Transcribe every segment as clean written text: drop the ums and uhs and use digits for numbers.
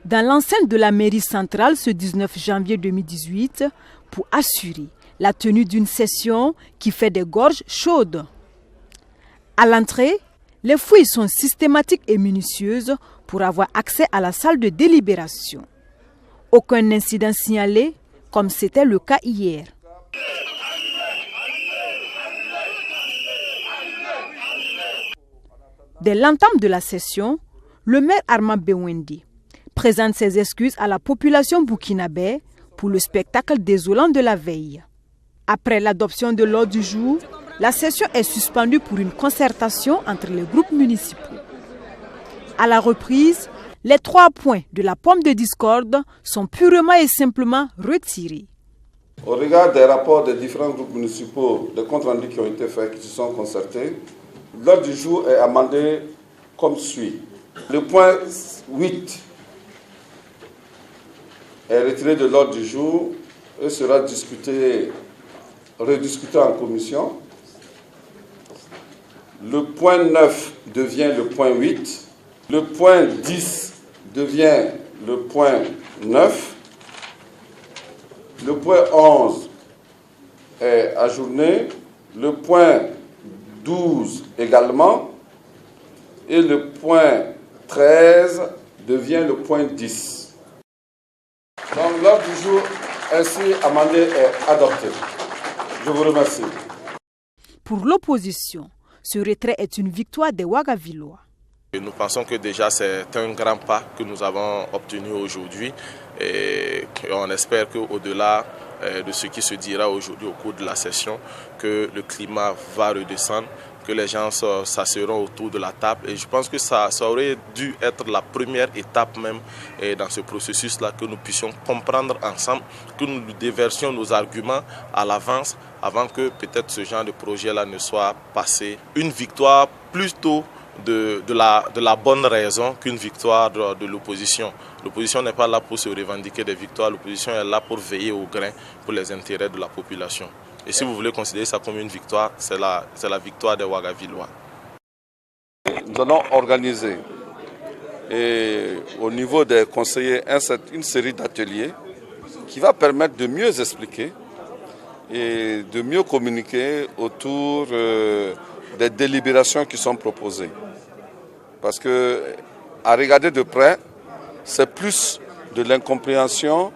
dans l'enceinte de la mairie centrale ce 19 janvier 2018 pour assurer la tenue d'une session qui fait des gorges chaudes. À l'entrée, les fouilles sont systématiques et minutieuses pour avoir accès à la salle de délibération. Aucun incident signalé, comme c'était le cas hier. Dès l'entame de la session, le maire Armand Bewendi présente ses excuses à la population burkinabé pour le spectacle désolant de la veille. Après l'adoption de l'ordre du jour, la session est suspendue pour une concertation entre les groupes municipaux. À la reprise, les 3 points de la pomme de discorde sont purement et simplement retirés. Au regard des rapports des différents groupes municipaux, des comptes rendus qui ont été faits, qui se sont concertés, l'ordre du jour est amendé comme suit. Le point 8 est retiré de l'ordre du jour et sera rediscuté en commission. Le point 9 devient le point 8. Le point 10 devient le point 9. Le point 11 est ajourné. Le point 12 également. Et le point 13 devient le point 10. Donc l'ordre du jour ainsi amendé est adopté. Je vous remercie. Pour l'opposition, ce retrait est une victoire des Ouagavillois. Nous pensons que déjà c'est un grand pas que nous avons obtenu aujourd'hui et on espère qu'au-delà de ce qui se dira aujourd'hui au cours de la session, que le climat va redescendre, que les gens s'asseront autour de la table et je pense que ça aurait dû être la première étape même dans ce processus-là, que nous puissions comprendre ensemble, que nous déversions nos arguments à l'avance avant que peut-être ce genre de projet-là ne soit passé. Une victoire plutôt de la bonne raison qu'une victoire de l'opposition. L'opposition n'est pas là pour se revendiquer des victoires, l'opposition est là pour veiller au grain pour les intérêts de la population. Et si vous voulez considérer ça comme une victoire, c'est la victoire des Ouagavillois. Nous allons organiser au niveau des conseillers une série d'ateliers qui va permettre de mieux expliquer et de mieux communiquer autour des délibérations qui sont proposées. Parce que, à regarder de près, c'est plus de l'incompréhension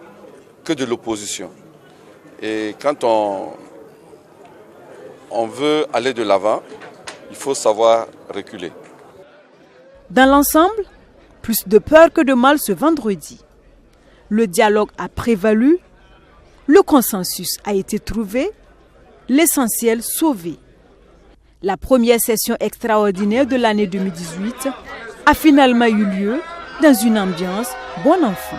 que de l'opposition. Et quand on veut aller de l'avant, il faut savoir reculer. Dans l'ensemble, plus de peur que de mal ce vendredi. Le dialogue a prévalu, le consensus a été trouvé, l'essentiel sauvé. La première session extraordinaire de l'année 2018 a finalement eu lieu dans une ambiance bon enfant.